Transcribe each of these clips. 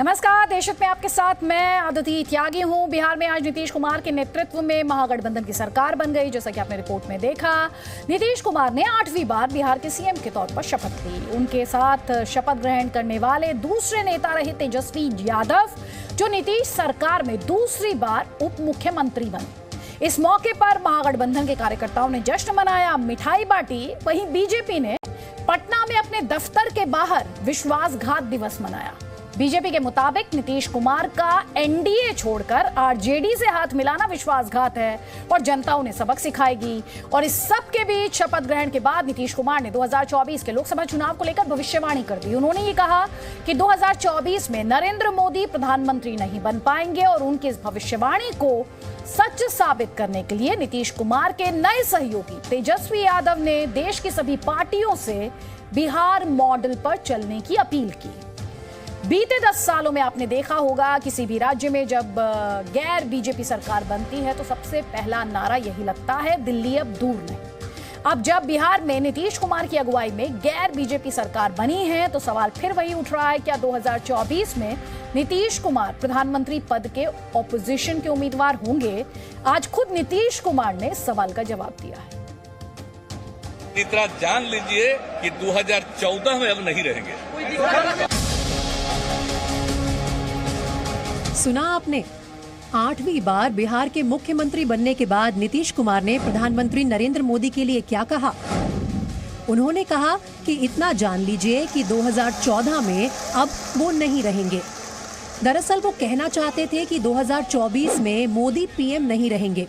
नमस्कार, देशहित में आपके साथ मैं अदिति त्यागी हूं। बिहार में आज नीतीश कुमार के नेतृत्व में महागठबंधन की सरकार बन गई। जैसा कि आपने रिपोर्ट में देखा, नीतीश कुमार ने 8वीं बार बिहार के सीएम के तौर पर शपथ ली। उनके साथ शपथ ग्रहण करने वाले दूसरे नेता रहे तेजस्वी यादव, जो नीतीश सरकार में दूसरी बार उप मुख्यमंत्री बने। इस मौके पर महागठबंधन के कार्यकर्ताओं ने जश्न मनाया, मिठाई बांटी। वहीं बीजेपी ने पटना में अपने दफ्तर के बाहर विश्वासघात दिवस मनाया। बीजेपी के मुताबिक नीतीश कुमार का एनडीए छोड़कर आरजेडी से हाथ मिलाना विश्वासघात है और जनता उन्हें सबक सिखाएगी। और इस सब के बीच शपथ ग्रहण के बाद नीतीश कुमार ने 2024 के लोकसभा चुनाव को लेकर भविष्यवाणी कर दी। उन्होंने ये कहा कि 2024 में नरेंद्र मोदी प्रधानमंत्री नहीं बन पाएंगे और उनकी इस भविष्यवाणी को सच साबित करने के लिए नीतीश कुमार के नए सहयोगी तेजस्वी यादव ने देश की सभी पार्टियों से बिहार मॉडल पर चलने की अपील की। बीते 10 सालों में आपने देखा होगा, किसी भी राज्य में जब गैर बीजेपी सरकार बनती है तो सबसे पहला नारा यही लगता है, दिल्ली अब दूर नहीं। अब जब बिहार में नीतीश कुमार की अगुवाई में गैर बीजेपी सरकार बनी है तो सवाल फिर वही उठ रहा है, क्या 2024 में नीतीश कुमार प्रधानमंत्री पद के ऑपोजिशन के उम्मीदवार होंगे? आज खुद नीतीश कुमार ने सवाल का जवाब दिया है। इतना जान लीजिए कि 2014 में अब नहीं रहेंगे। सुना आपने, 8वीं बार बिहार के मुख्यमंत्री बनने के बाद नीतीश कुमार ने प्रधानमंत्री नरेंद्र मोदी के लिए क्या कहा? उन्होंने कहा कि इतना जान लीजिए कि 2014 में अब वो नहीं रहेंगे। दरअसल वो कहना चाहते थे कि 2024 में मोदी पीएम नहीं रहेंगे,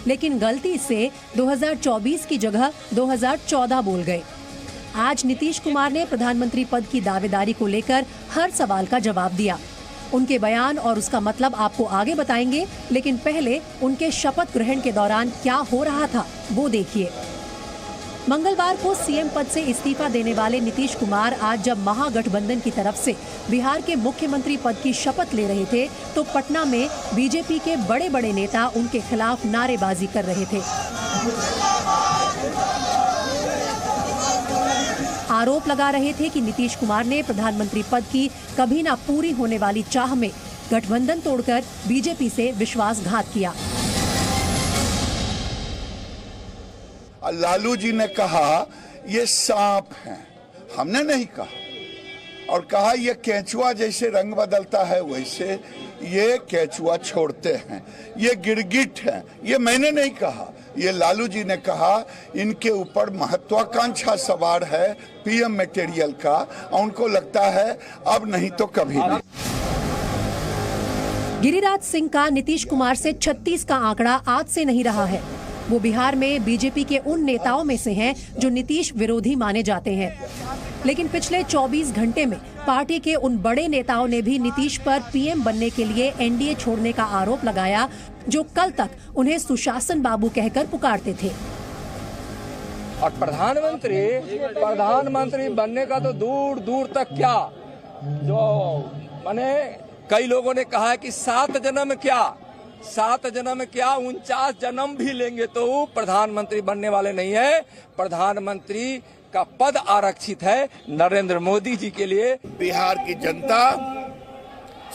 लेकिन गलती से 2024 की जगह 2014 बोल गए। आज नीतीश कुमार ने प्रधानमंत्री पद की दावेदारी को लेकर हर सवाल का जवाब दिया। उनके बयान और उसका मतलब आपको आगे बताएंगे, लेकिन पहले उनके शपथ ग्रहण के दौरान क्या हो रहा था वो देखिए। मंगलवार को सीएम पद से इस्तीफा देने वाले नीतीश कुमार आज जब महागठबंधन की तरफ से बिहार के मुख्यमंत्री पद की शपथ ले रहे थे तो पटना में बीजेपी के बड़े बड़े नेता उनके खिलाफ नारेबाजी कर रहे थे। आरोप लगा रहे थे कि नीतीश कुमार ने प्रधानमंत्री पद की कभी ना पूरी होने वाली चाह में गठबंधन तोड़कर बीजेपी से विश्वासघात किया। लालू जी ने कहा ये सांप है, हमने नहीं कहा। और कहा ये केंचुआ जैसे रंग बदलता है वैसे ये केंचुआ छोड़ते हैं, ये गिरगिट है, ये मैंने नहीं कहा, ये लालू जी ने कहा। इनके ऊपर महत्वाकांक्षा सवार है पीएम मटेरियल का, और उनको लगता है अब नहीं तो कभी नहीं। गिरिराज सिंह का नीतीश कुमार से 36 का आंकड़ा आज से नहीं रहा है। वो बिहार में बीजेपी के उन नेताओं में से हैं जो नीतीश विरोधी माने जाते हैं, लेकिन पिछले 24 घंटे में पार्टी के उन बड़े नेताओं ने भी नीतीश पर पीएम बनने के लिए एनडीए छोड़ने का आरोप लगाया, जो कल तक उन्हें सुशासन बाबू कहकर पुकारते थे। और प्रधानमंत्री बनने का तो दूर दूर तक क्या, जो माने कई लोगों ने कहा है कि 7 जन्म क्या 49 जन्म भी लेंगे तो प्रधानमंत्री बनने वाले नहीं है। प्रधानमंत्री का पद आरक्षित है नरेंद्र मोदी जी के लिए। बिहार की जनता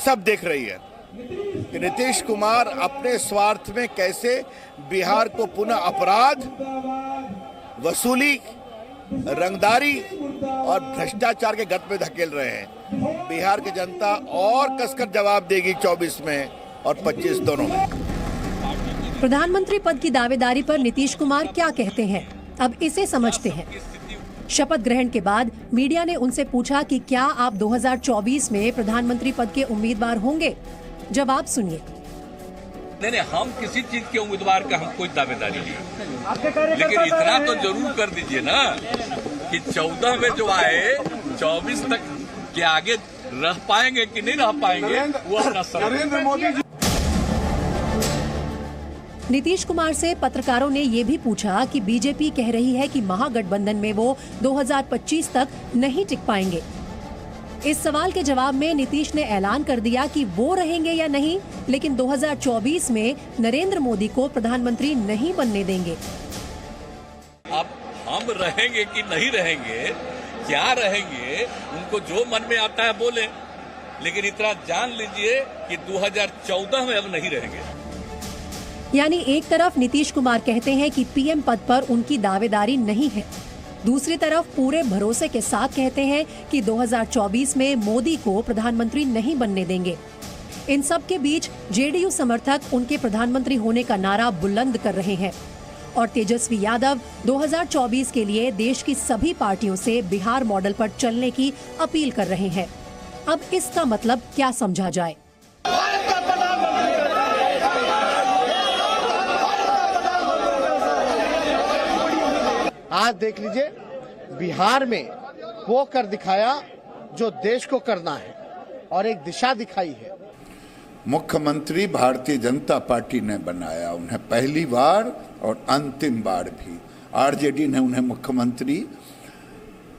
सब देख रही है कि नीतीश कुमार अपने स्वार्थ में कैसे बिहार को पुनः अपराध, वसूली, रंगदारी और भ्रष्टाचार के गत में धकेल रहे हैं। बिहार की जनता और कसकर जवाब देगी 24 में और 25 दोनों में। प्रधानमंत्री पद की दावेदारी पर नीतीश कुमार क्या कहते हैं, अब इसे समझते हैं। शपथ ग्रहण के बाद मीडिया ने उनसे पूछा कि क्या आप 2024 में प्रधानमंत्री पद के उम्मीदवार होंगे? जवाब सुनिए। नहीं, हम किसी चीज के उम्मीदवार का हम कोई दावेदारी नहीं, लेकिन इतना तो जरूर कर दीजिए ना कि 14 में जो आए 24 तक के आगे रह पाएंगे कि नहीं रह पाएंगे वो नरेंद्र मोदी। नीतीश कुमार से पत्रकारों ने ये भी पूछा कि बीजेपी कह रही है कि महागठबंधन में वो 2025 तक नहीं टिक पाएंगे। इस सवाल के जवाब में नीतीश ने ऐलान कर दिया कि वो रहेंगे या नहीं, लेकिन 2024 में नरेंद्र मोदी को प्रधानमंत्री नहीं बनने देंगे। अब हम रहेंगे कि नहीं रहेंगे, क्या रहेंगे, उनको जो मन में आता है बोले। लेकिन इतना जान लीजिए कि 2014 में अब नहीं रहेंगे। यानी एक तरफ नीतीश कुमार कहते हैं कि पीएम पद पर उनकी दावेदारी नहीं है, दूसरी तरफ पूरे भरोसे के साथ कहते हैं कि 2024 में मोदी को प्रधानमंत्री नहीं बनने देंगे। इन सब के बीच जेडीयू समर्थक उनके प्रधानमंत्री होने का नारा बुलंद कर रहे हैं और तेजस्वी यादव 2024 के लिए देश की सभी पार्टियों से बिहार मॉडल पर चलने की अपील कर रहे हैं। अब इसका मतलब क्या समझा जाए? आज देख लीजिए, बिहार में वो कर दिखाया जो देश को करना है और एक दिशा दिखाई है। मुख्यमंत्री भारतीय जनता पार्टी ने बनाया, उन्हें पहली बार और अंतिम बार भी। आरजेडी ने उन्हें मुख्यमंत्री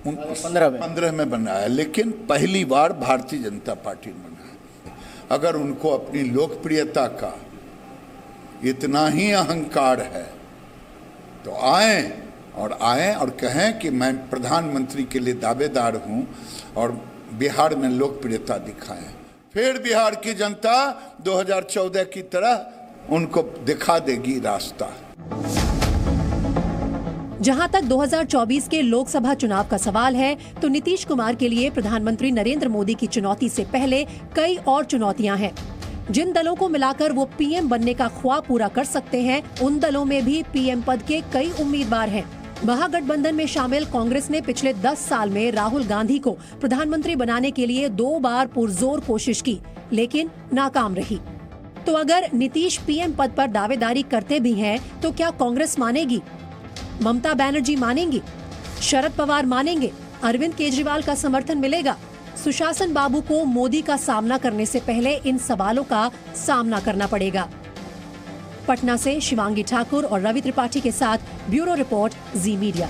15 में बनाया, लेकिन पहली बार भारतीय जनता पार्टी ने बनाया। अगर उनको अपनी लोकप्रियता का इतना ही अहंकार है तो आए और कहें कि मैं प्रधानमंत्री के लिए दावेदार हूं और बिहार में लोकप्रियता दिखाएं। फिर बिहार की जनता 2014 की तरह उनको दिखा देगी रास्ता। जहां तक 2024 के लोकसभा चुनाव का सवाल है, तो नीतीश कुमार के लिए प्रधानमंत्री नरेंद्र मोदी की चुनौती से पहले कई और चुनौतियां हैं। जिन दलों को मिलाकर वो पीएम बनने का ख्वाब पूरा कर सकते हैं, उन दलों में भी पीएम पद के कई उम्मीदवार हैं। महागठबंधन में शामिल कांग्रेस ने पिछले 10 साल में राहुल गांधी को प्रधानमंत्री बनाने के लिए 2 बार पुरजोर कोशिश की, लेकिन नाकाम रही। तो अगर नीतीश पीएम पद पर दावेदारी करते भी हैं, तो क्या कांग्रेस मानेगी? ममता बनर्जी मानेंगी? शरद पवार मानेंगे? अरविंद केजरीवाल का समर्थन मिलेगा? सुशासन बाबू को मोदी का सामना करने से पहले इन सवालों का सामना करना पड़ेगा। पटना से शिवांगी ठाकुर और रवि त्रिपाठी के साथ ब्यूरो रिपोर्ट, जी मीडिया।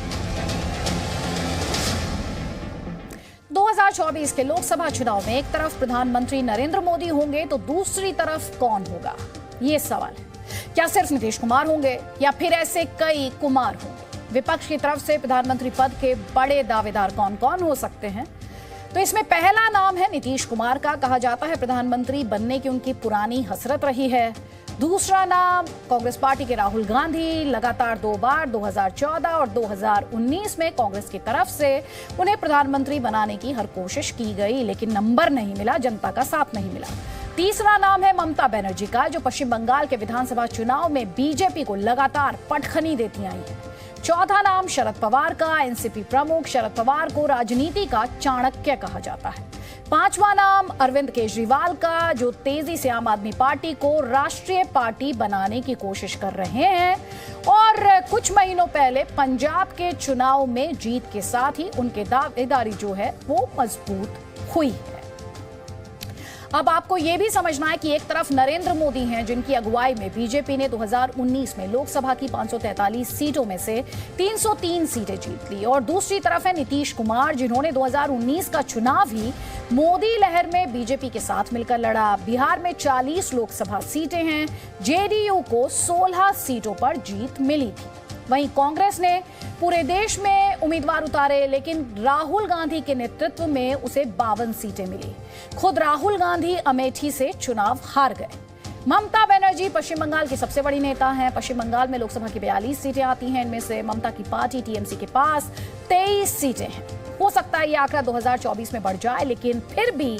2024 के लोकसभा चुनाव में एक तरफ प्रधानमंत्री नरेंद्र मोदी होंगे तो दूसरी तरफ कौन होगा, ये सवाल है। क्या सिर्फ नीतीश कुमार होंगे या फिर ऐसे कई कुमार होंगे? विपक्ष की तरफ से प्रधानमंत्री पद के बड़े दावेदार कौन कौन हो सकते हैं? तो इसमें पहला नाम है नीतीश कुमार का। कहा जाता है प्रधानमंत्री बनने की उनकी पुरानी हसरत रही है। दूसरा नाम कांग्रेस पार्टी के राहुल गांधी। लगातार 2 बार 2014 और 2019 में कांग्रेस की तरफ से उन्हें प्रधानमंत्री बनाने की हर कोशिश की गई, लेकिन नंबर नहीं मिला, जनता का साथ नहीं मिला। तीसरा नाम है ममता बनर्जी का, जो पश्चिम बंगाल के विधानसभा चुनाव में बीजेपी को लगातार पटखनी देती आई है। चौथा नाम शरद पवार का। एनसीपी प्रमुख शरद पवार को राजनीति का चाणक्य कहा जाता है। पांचवा नाम अरविंद केजरीवाल का, जो तेजी से आम आदमी पार्टी को राष्ट्रीय पार्टी बनाने की कोशिश कर रहे हैं और कुछ महीनों पहले पंजाब के चुनाव में जीत के साथ ही उनके दावेदारी जो है वो मजबूत हुई है। अब आपको यह भी समझना है कि एक तरफ नरेंद्र मोदी हैं, जिनकी अगुवाई में बीजेपी ने 2019 में लोकसभा की 543 सीटों में से 303 सीटें जीत ली, और दूसरी तरफ है नीतीश कुमार, जिन्होंने 2019 का चुनाव ही मोदी लहर में बीजेपी के साथ मिलकर लड़ा। बिहार में 40 लोकसभा सीटें हैं, जेडीयू को 16 सीटों पर जीत मिली थी। वहीं कांग्रेस ने पूरे देश में उम्मीदवार उतारे, लेकिन राहुल गांधी के नेतृत्व में उसे 52 सीटें मिली। खुद राहुल गांधी अमेठी से चुनाव हार गए। ममता बनर्जी पश्चिम बंगाल की सबसे बड़ी नेता हैं। पश्चिम बंगाल में लोकसभा की 42 सीटें आती हैं। इनमें से ममता की पार्टी टीएमसी के पास 23 सीटें हैं। हो सकता है ये आंकड़ा 2024 में बढ़ जाए, लेकिन फिर भी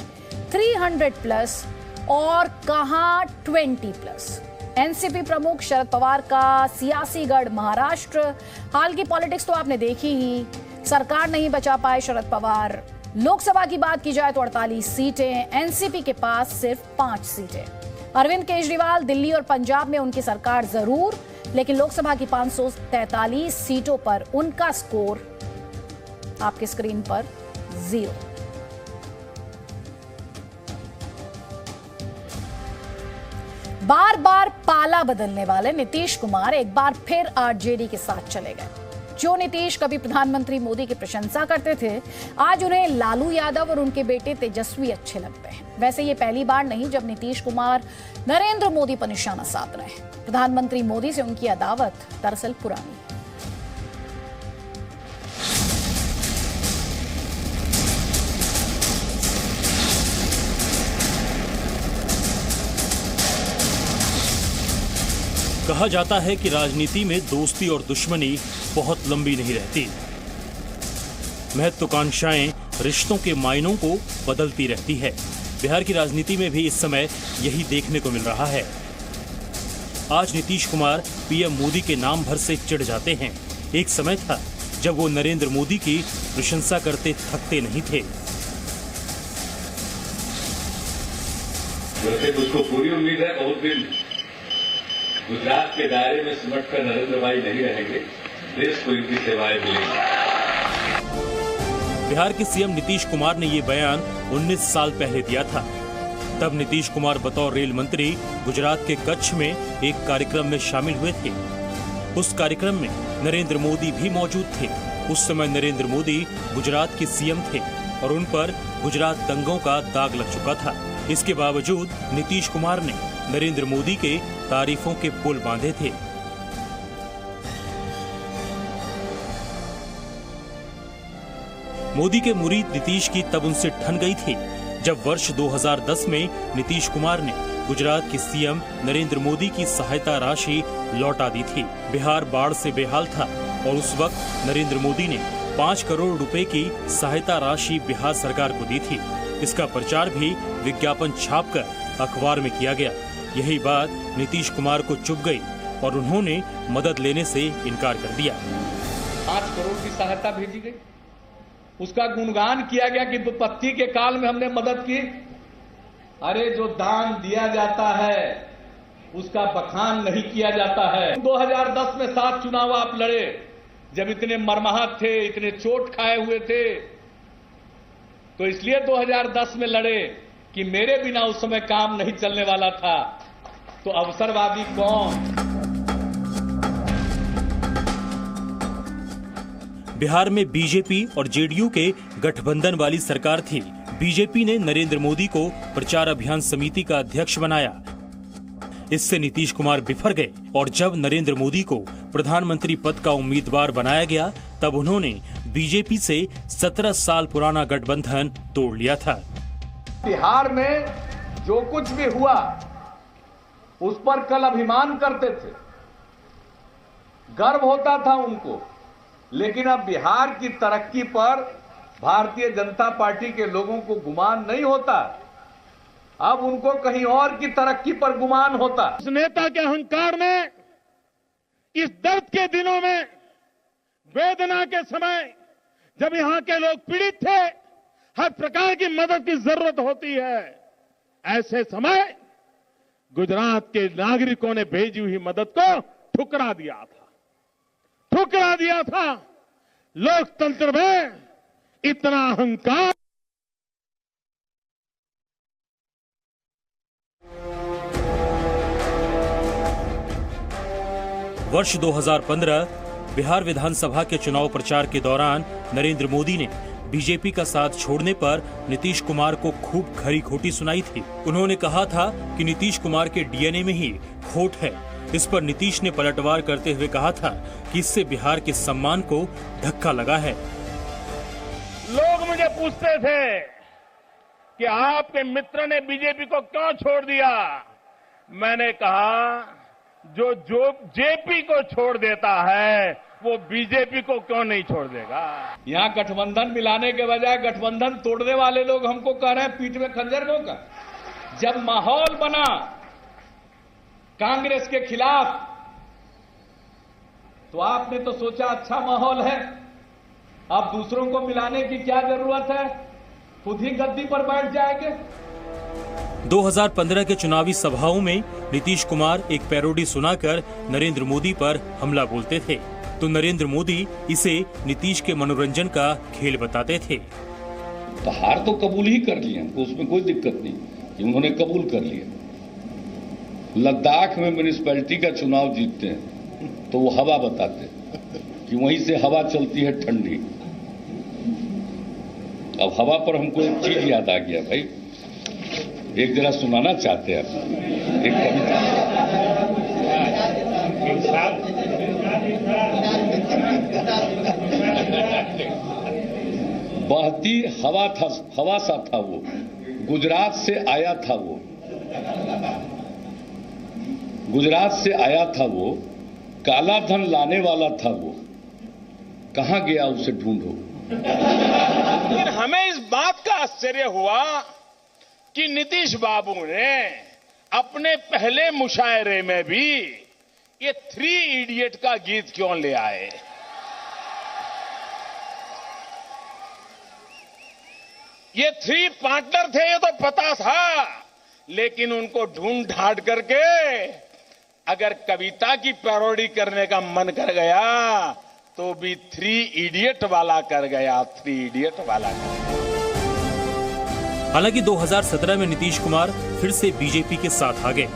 300+ और कहां 20+। एनसीपी प्रमुख शरद पवार का सियासी गढ़ महाराष्ट्र। हाल की पॉलिटिक्स तो आपने देखी ही, सरकार नहीं बचा पाए शरद पवार। लोकसभा की बात की जाए तो 48 सीटें, एनसीपी के पास सिर्फ 5 सीटें। अरविंद केजरीवाल दिल्ली और पंजाब में उनकी सरकार जरूर, लेकिन लोकसभा की 543 सीटों पर उनका स्कोर आपकी स्क्रीन पर 0। बार बार पाला बदलने वाले नीतीश कुमार एक बार फिर आरजेडी के साथ चले गए। जो नीतीश कभी प्रधानमंत्री मोदी की प्रशंसा करते थे, आज उन्हें लालू यादव और उनके बेटे तेजस्वी अच्छे लगते हैं। वैसे ये पहली बार नहीं जब नीतीश कुमार नरेंद्र मोदी पर निशाना साध रहे हैं। प्रधानमंत्री मोदी से उनकी अदावत दरअसल पुरानी है। कहा जाता है कि राजनीति में दोस्ती और दुश्मनी बहुत लंबी नहीं रहती। महत्वाकांक्षाएं रिश्तों के मायनों को बदलती रहती है। बिहार की राजनीति में भी इस समय यही देखने को मिल रहा है। आज नीतीश कुमार पीएम मोदी के नाम भर से चिढ़ जाते हैं। एक समय था जब वो नरेंद्र मोदी की प्रशंसा करते थकते नहीं थे। वैसे मुझको पूरी उम्मीद है बहुत दिन गुजरात के दायरे में सिमट कर नरेंद्र भाई नहीं रहेंगे, देश को इनकी सेवाएं मिलेंगी। बिहार के सीएम नीतीश कुमार ने ये बयान 19 साल पहले दिया था। तब नीतीश कुमार बतौर रेल मंत्री गुजरात के कच्छ में एक कार्यक्रम में शामिल हुए थे। उस कार्यक्रम में नरेंद्र मोदी भी मौजूद थे। उस समय नरेंद्र मोदी गुजरात के सीएम थे और उन पर गुजरात दंगों का दाग लग चुका था। इसके बावजूद नीतीश कुमार ने नरेंद्र मोदी के तारीफों के पुल बांधे थे। मोदी के मुरीद नीतीश की तब उनसे ठन गई थी जब वर्ष 2010 में नीतीश कुमार ने गुजरात के सीएम नरेंद्र मोदी की सहायता राशि लौटा दी थी। बिहार बाढ़ से बेहाल था और उस वक्त नरेंद्र मोदी ने 5 करोड़ रुपए की सहायता राशि बिहार सरकार को दी थी। इसका प्रचार भी विज्ञापन छापकर अखबार में किया गया। यही बात नीतीश कुमार को चुभ गई और उन्होंने मदद लेने से इनकार कर दिया। 5 करोड़ की सहायता भेजी गई, उसका गुणगान किया गया कि विपत्ति के काल में हमने मदद की। अरे जो दान दिया जाता है उसका बखान नहीं किया जाता है। 2010 में 7 चुनाव आप लड़े, जब इतने मरमाहत थे, इतने चोट खाए हुए थे, तो इसलिए 2010 में लड़े कि मेरे बिना उस समय काम नहीं चलने वाला था। तो अवसरवादी कौन? बिहार में बीजेपी और जेडीयू के गठबंधन वाली सरकार थी। बीजेपी ने नरेंद्र मोदी को प्रचार अभियान समिति का अध्यक्ष बनाया। इससे नीतीश कुमार बिफर गए और जब नरेंद्र मोदी को प्रधानमंत्री पद का उम्मीदवार बनाया गया तब उन्होंने बीजेपी से 17 साल पुराना गठबंधन तोड़ लिया था। बिहार में जो कुछ भी हुआ उस पर कल अभिमान करते थे, गर्व होता था उनको, लेकिन अब बिहार की तरक्की पर भारतीय जनता पार्टी के लोगों को गुमान नहीं होता। अब उनको कहीं और की तरक्की पर गुमान होता। उस नेता के अहंकार ने इस दर्द के दिनों में, वेदना के समय, जब यहां के लोग पीड़ित थे, हर प्रकार की मदद की जरूरत होती है, ऐसे समय गुजरात के नागरिकों ने भेजी हुई मदद को ठुकरा दिया था। लोकतंत्र में इतना अहंकार। वर्ष 2015 बिहार विधानसभा के चुनाव प्रचार के दौरान नरेंद्र मोदी ने बीजेपी का साथ छोड़ने पर नीतीश कुमार को खूब खरी खोटी सुनाई थी। उन्होंने कहा था कि नीतीश कुमार के डीएनए में ही खोट है। इस पर नीतीश ने पलटवार करते हुए कहा था कि इससे बिहार के सम्मान को धक्का लगा है। लोग मुझे पूछते थे कि आपके मित्र ने बीजेपी को क्यों छोड़ दिया। मैंने कहा जो जेपी को छोड़ देता है वो बीजेपी को क्यों नहीं छोड़ देगा। यहां गठबंधन मिलाने के बजाय गठबंधन तोड़ने वाले लोग हमको कह रहे हैं पीठ में खंजर लो का। जब माहौल बना कांग्रेस के खिलाफ तो आपने तो सोचा अच्छा माहौल है, अब दूसरों को मिलाने की क्या जरूरत है, खुद ही गद्दी पर बैठ जाएंगे। 2015 के चुनावी सभाओं में नीतीश कुमार एक पैरोडी सुनाकर नरेंद्र मोदी पर हमला बोलते थे, तो नरेंद्र मोदी इसे नीतीश के मनोरंजन का खेल बताते थे। तो हार तो कबूल ही कर लिए, उसमें कोई दिक्कत नहीं, उन्होंने कबूल कर लिया। लद्दाख में म्यूनिसिपैलिटी का चुनाव जीतते हैं तो वो हवा बताते हैं कि वहीं से हवा चलती है ठंडी। अब हवा पर हमको एक चीज याद आ गया भाई, एक जरा सुनाना चाहते हैं एक कविता। बहती हवा सा था वो, गुजरात से आया था वो, गुजरात से आया था, वो काला धन लाने वाला था, वो कहां गया उसे ढूंढो। लेकिन हमें इस बात का आश्चर्य हुआ कि नीतीश बाबू ने अपने पहले मुशायरे में भी ये 3 इडियट का गीत क्यों ले आए। ये 3 पार्टनर थे, ये तो पता था, लेकिन उनको ढूंढ ढांड करके अगर कविता की पैरोडी करने का मन कर गया तो भी 3 इडियट वाला कर गया, 3 इडियट वाला कर गया। हालांकि 2017 में नीतीश कुमार फिर से बीजेपी के साथ आ गए।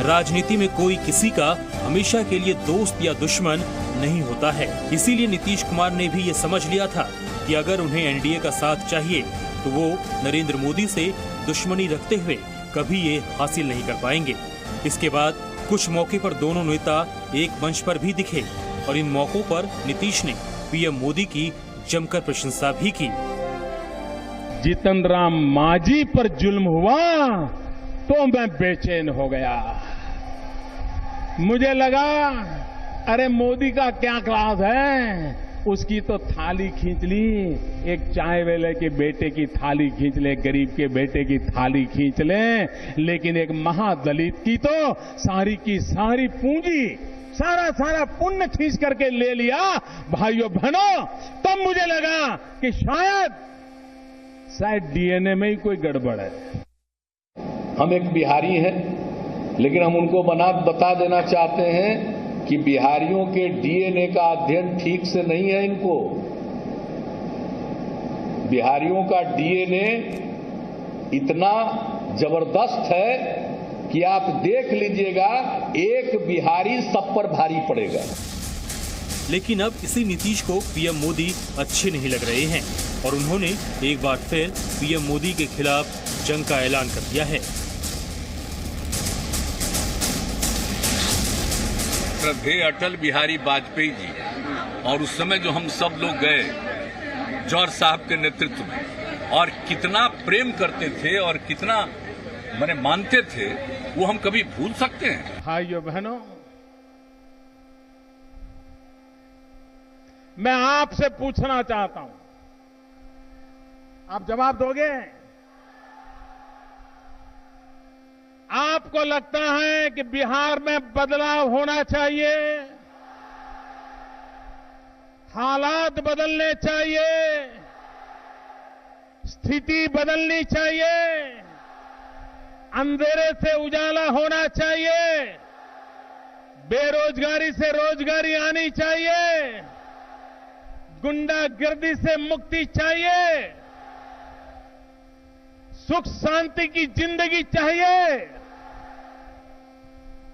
राजनीति में कोई किसी का हमेशा के लिए दोस्त या दुश्मन नहीं होता है, इसीलिए नीतीश कुमार ने भी ये समझ लिया था कि अगर उन्हें एनडीए का साथ चाहिए तो वो नरेंद्र मोदी से दुश्मनी रखते हुए कभी ये हासिल नहीं कर पाएंगे। इसके बाद कुछ मौके पर दोनों नेता एक मंच पर भी दिखे और इन मौकों पर नीतीश ने पीएम मोदी की जमकर प्रशंसा भी की। जीतन राम मांझी पर जुल्म हुआ तो मैं बेचैन हो गया। मुझे लगा अरे मोदी का क्या क्लास है, उसकी तो थाली खींच ली, एक चाय वाले के बेटे की थाली खींच ले, गरीब के बेटे की थाली खींच ले, लेकिन एक महादलित की तो सारी की सारी पूंजी, सारा पुण्य खींच करके ले लिया। भाइयों बहनों, तब मुझे लगा कि शायद डीएनए में ही कोई गड़बड़ है। हम एक बिहारी हैं, लेकिन हम उनको बता देना चाहते हैं कि बिहारियों के डीएनए का अध्ययन ठीक से नहीं है। इनको बिहारियों का डीएनए इतना जबरदस्त है कि आप देख लीजिएगा, एक बिहारी सब पर भारी पड़ेगा। लेकिन अब इसी नीतीश को पीएम मोदी अच्छे नहीं लग रहे हैं और उन्होंने एक बार फिर पीएम मोदी के खिलाफ जंग का ऐलान कर दिया है। श्रद्धेय अटल बिहारी वाजपेयी जी, और उस समय जो हम सब लोग गए जौहर साहब के नेतृत्व में, और कितना प्रेम करते थे और कितना मानते थे, वो हम कभी भूल सकते हैं? भाइयों बहनों, मैं आपसे पूछना चाहता हूं, आप जवाब दोगे? आपको लगता है कि बिहार में बदलाव होना चाहिए, हालात बदलने चाहिए, स्थिति बदलनी चाहिए, अंधेरे से उजाला होना चाहिए, बेरोजगारी से रोजगारी आनी चाहिए, गुंडागर्दी से मुक्ति चाहिए, सुख शांति की जिंदगी चाहिए।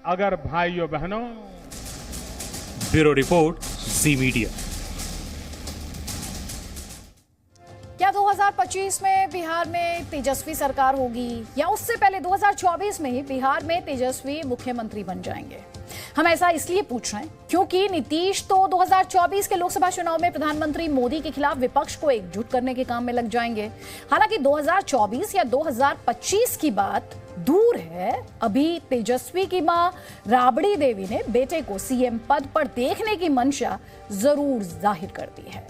अगर भाइयों बहनों। ब्यूरो रिपोर्ट, ज़ी मीडिया। क्या 2025 में बिहार में तेजस्वी सरकार होगी या उससे पहले 2024 में ही बिहार में तेजस्वी मुख्यमंत्री बन जाएंगे? हम ऐसा इसलिए पूछ रहे हैं क्योंकि नीतीश तो 2024 के लोकसभा चुनाव में प्रधानमंत्री मोदी के खिलाफ विपक्ष को एकजुट करने के काम में लग जाएंगे। हालांकि 2024 या 2025 की बात दूर है, अभी तेजस्वी की मां राबड़ी देवी ने बेटे को सीएम पद पर देखने की मंशा जरूर जाहिर कर दी है।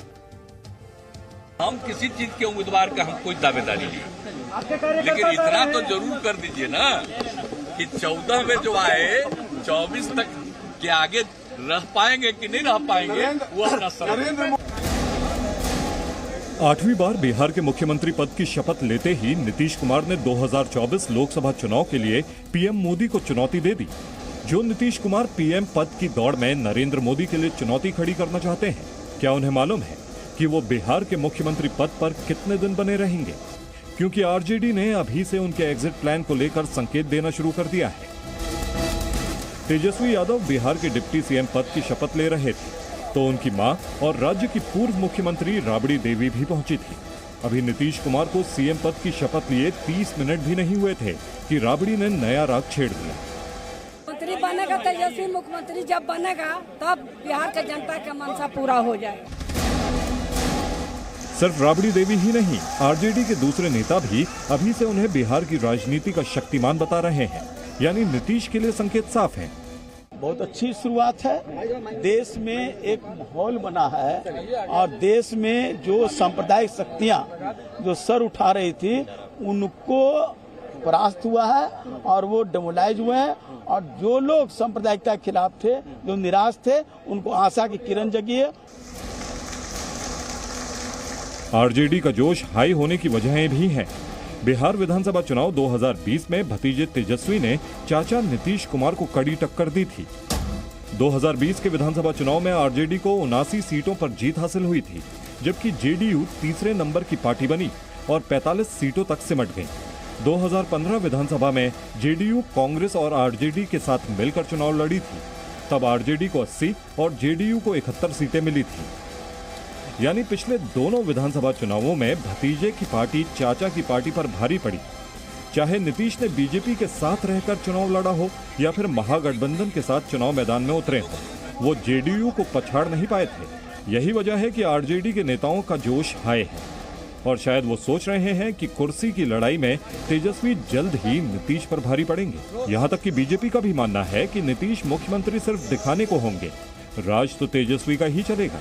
हम किसी चीज के उम्मीदवार का हम कोई दावेदारी नहीं, लेकिन इतना तो जरूर कर दीजिए ना कि 14 में जो आए 24 तक के आगे रह पाएंगे कि नहीं रह पाएंगे, वो अपना समय। 8वीं बार बिहार के मुख्यमंत्री पद की शपथ लेते ही नीतीश कुमार ने 2024 लोकसभा चुनाव के लिए पीएम मोदी को चुनौती दे दी। जो नीतीश कुमार पीएम पद की दौड़ में नरेंद्र मोदी के लिए चुनौती खड़ी करना चाहते हैं, क्या उन्हें मालूम है कि वो बिहार के मुख्यमंत्री पद पर कितने दिन बने रहेंगे? क्योंकि आरजेडी ने अभी से उनके एग्जिट प्लान को लेकर संकेत देना शुरू कर दिया है। तेजस्वी यादव बिहार के डिप्टी सीएम पद की शपथ ले रहे थे तो उनकी मां और राज्य की पूर्व मुख्यमंत्री राबड़ी देवी भी पहुंची थी। अभी नीतीश कुमार को सीएम पद की शपथ लिए 30 मिनट भी नहीं हुए थे कि राबड़ी ने नया राग छेड़ दिया। मंत्री बनेगा तेजस्वी मुख्यमंत्री, जब बनेगा तब बिहार के जनता का मनसा पूरा हो जाए। सिर्फ राबड़ी देवी ही नहीं, आरजेडी के दूसरे नेता भी अभी से उन्हें बिहार की राजनीति का शक्तिमान बता रहे हैं। यानी नीतीश के लिए संकेत साफ है। बहुत अच्छी शुरुआत है। देश में एक माहौल बना है और देश में जो सांप्रदायिक शक्तियां जो सर उठा रही थी उनको परास्त हुआ है और वो डेमोलाइज हुए हैं, और जो लोग सांप्रदायिकता के खिलाफ थे, जो निराश थे, उनको आशा की किरण जगी है। आरजेडी का जोश हाई होने की वजहें भी हैं। बिहार विधानसभा चुनाव 2020 में भतीजे तेजस्वी ने चाचा नीतीश कुमार को कड़ी टक्कर दी थी। 2020 के विधानसभा चुनाव में आरजेडी को 79 सीटों पर जीत हासिल हुई थी, जबकि जेडीयू तीसरे नंबर की पार्टी बनी और 45 सीटों तक सिमट गई। 2015 विधानसभा में जेडीयू कांग्रेस और आरजेडी के साथ मिलकर चुनाव लड़ी थी। तब आरजेडी को 80 और जेडीयू को 71 सीटें मिली थी। यानी पिछले दोनों विधानसभा चुनावों में भतीजे की पार्टी चाचा की पार्टी पर भारी पड़ी। चाहे नीतीश ने बीजेपी के साथ रहकर चुनाव लड़ा हो या फिर महागठबंधन के साथ चुनाव मैदान में उतरे हो, वो जेडीयू को पछाड़ नहीं पाए थे। यही वजह है कि आरजेडी के नेताओं का जोश हाई है और शायद वो सोच रहे हैं कि कुर्सी की लड़ाई में तेजस्वी जल्द ही नीतीश पर भारी पड़ेंगे। यहाँ तक कि बीजेपी का भी मानना है कि नीतीश मुख्यमंत्री सिर्फ दिखाने को होंगे, राज तो तेजस्वी का ही चलेगा।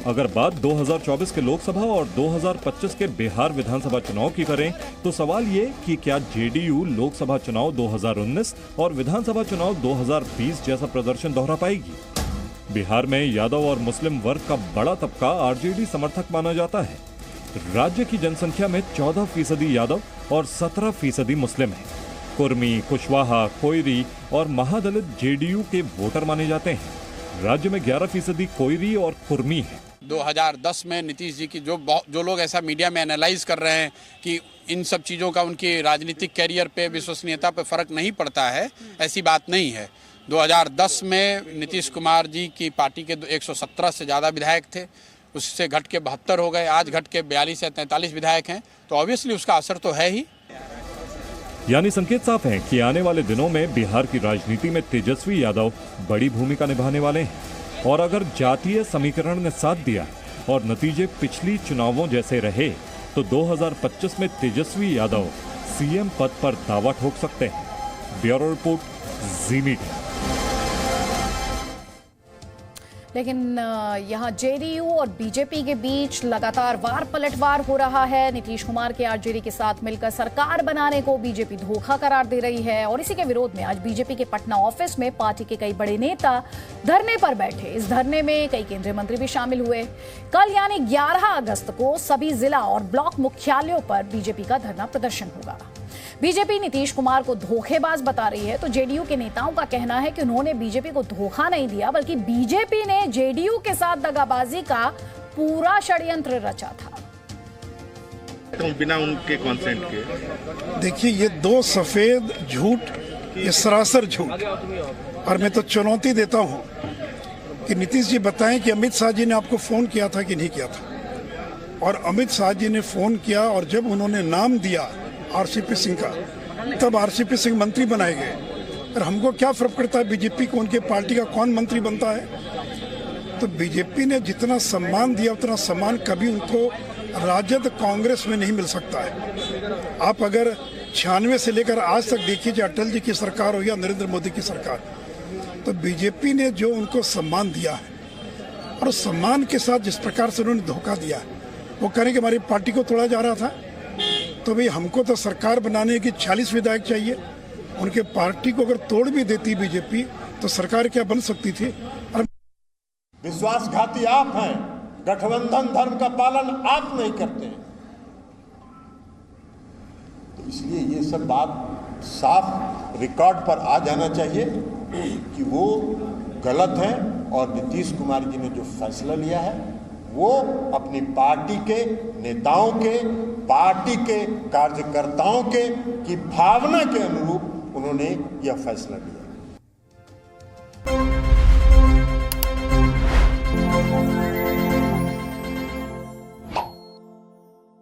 अगर बात 2024 के लोकसभा और 2025 के बिहार विधानसभा चुनाव की करें तो सवाल ये कि क्या जेडीयू लोकसभा चुनाव 2019 और विधानसभा चुनाव 2020 जैसा प्रदर्शन दोहरा पाएगी। बिहार में यादव और मुस्लिम वर्ग का बड़ा तबका आरजेडी समर्थक माना जाता है। राज्य की जनसंख्या में 14% यादव और 17% मुस्लिम है। कुर्मी, कुशवाहा, कोयरी और महादलित जेडीयू के वोटर माने जाते हैं। राज्य में 11% कोयरी और कुर्मी है। 2010 में नीतीश जी की जो लोग ऐसा मीडिया में एनालाइज कर रहे हैं कि इन सब चीज़ों का उनकी राजनीतिक कैरियर पे, विश्वसनीयता पे फर्क नहीं पड़ता है, ऐसी बात नहीं है। 2010 में नीतीश कुमार जी की पार्टी के 117 से ज़्यादा विधायक थे, उससे घट के 72 हो गए, आज घट के 42 या 43 विधायक हैं, तो ऑब्वियसली उसका असर तो है ही। यानी संकेत साफ है कि आने वाले दिनों में बिहार की राजनीति में तेजस्वी यादव बड़ी भूमिका निभाने वाले हैं। और अगर जातीय समीकरण ने साथ दिया और नतीजे पिछली चुनावों जैसे रहे तो 2025 में तेजस्वी यादव सीएम पद पर दावा ठोक सकते हैं। ब्यूरो रिपोर्ट, जी मीडिया। लेकिन यहाँ जेडीयू और बीजेपी के बीच लगातार वार पलटवार हो रहा है। नीतीश कुमार के आरजेडी के साथ मिलकर सरकार बनाने को बीजेपी धोखा करार दे रही है और इसी के विरोध में आज बीजेपी के पटना ऑफिस में पार्टी के कई बड़े नेता धरने पर बैठे। इस धरने में कई केंद्रीय मंत्री भी शामिल हुए। कल यानी 11 अगस्त को सभी जिला और ब्लॉक मुख्यालयों पर बीजेपी का धरना प्रदर्शन होगा। बीजेपी नीतीश कुमार को धोखेबाज बता रही है तो जेडीयू के नेताओं का कहना है कि उन्होंने बीजेपी को धोखा नहीं दिया, बल्कि बीजेपी ने जेडीयू के साथ दगाबाजी का पूरा षड्यंत्र रचा था। तो बिना उनके कंसेंट के देखिए, ये दो सफेद झूठ, ये सरासर झूठ। और मैं तो चुनौती देता हूं कि नीतीश जी बताएं कि अमित शाह जी ने आपको फोन किया था कि नहीं किया था। और अमित शाह जी ने फोन किया और जब उन्होंने नाम दिया आरसीपी सिंह का, तब आरसीपी सिंह मंत्री बनाए गए। और हमको क्या फर्क पड़ता है बीजेपी को उनके पार्टी का कौन मंत्री बनता है। तो बीजेपी ने जितना सम्मान दिया उतना सम्मान कभी उनको राजद कांग्रेस में नहीं मिल सकता है। आप अगर 96 से लेकर आज तक देखिए, अटल जी की सरकार हो या नरेंद्र मोदी की सरकार, तो बीजेपी ने जो उनको सम्मान दिया है और सम्मान के साथ जिस प्रकार से उन्होंने धोखा दिया है, वो करें कि हमारी पार्टी को तोड़ा जा रहा था। तो भाई हमको तो सरकार बनाने की 40 विधायक चाहिए। उनके पार्टी को अगर तोड़ भी देती बीजेपी तो सरकार क्या बन सकती थी। विश्वासघाती आप हैं, गठबंधन धर्म का पालन आप नहीं करते हैं। तो इसलिए ये सब बात साफ रिकॉर्ड पर आ जाना चाहिए कि वो गलत है और नीतीश कुमार जी ने जो फैसला लिया है वो अपनी पार्टी के नेताओं के, पार्टी के कार्यकर्ताओं के की भावना के अनुरूप उन्होंने यह फैसला लिया।